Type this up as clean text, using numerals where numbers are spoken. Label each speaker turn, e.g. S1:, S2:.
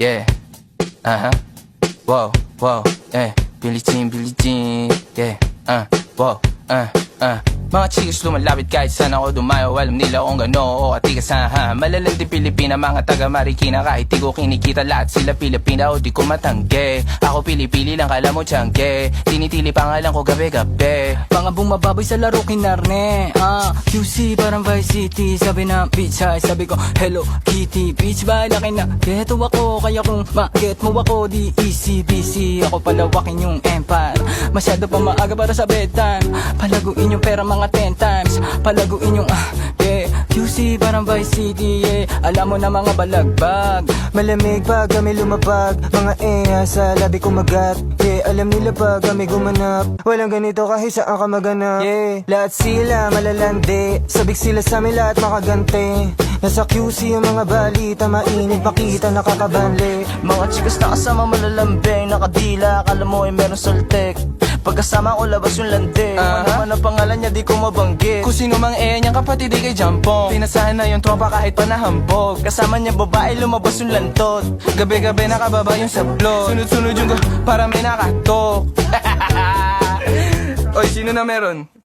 S1: yeah. Wow, wow, yeah. Billie Jean, yeah. Wow, Mga chicks lumalapit kahit saan ako dumayo. Alam nila kung gano o atigasahan. Malalandi Pilipina, mga taga Marikina. Kahit di ko kinikita, lahat sila Pilipina o di ko matangge. Ako pili-pili lang, kala mo tiyangge. Tinitili pangalan ko gabi-gabi.
S2: Mga bumababoy sa laro kinarne. QC parang Vice City. Sabi na bitch ay sabi ko Hello Kitty. Bitch ba laki na geto ako. Kaya kung ma-get mo ako di easy busy. Ako palawakin yung empire. Masyado pa maaga para sa bedtime. Palaguin yung pera mga 10 times. Palaguin yung yeah. QC parang Vice City, yeah. Alam mo na mga balagbag.
S3: Malamig pag kami lumapag. Mga sa labi kumagat. Yeah, alam nila pag kami gumanap. Walang ganito kahit saan ka maganap. Yeah, lahat sila malalandi. Sabik sila sa amin lahat makaganti. Nasa QC yung mga balita. Mainit makita nakakabanli.
S4: Mga chikas na kasama malalambing. Nakadila, akala mo ay meron saltek. Pagkasama ko labas yung lande. Ano man ang pangalan niya di ko mabanggit.
S1: Kung sino mang niyang kapatid di kay Jampong. Pinasahan na yung tropa kahit pa nahambog.
S4: Kasama niya babae lumabas yung lantot.
S1: Gabi-gabi nakababa yung sablot. Sunod-sunod yung para may nakatok. Oy, sino na meron?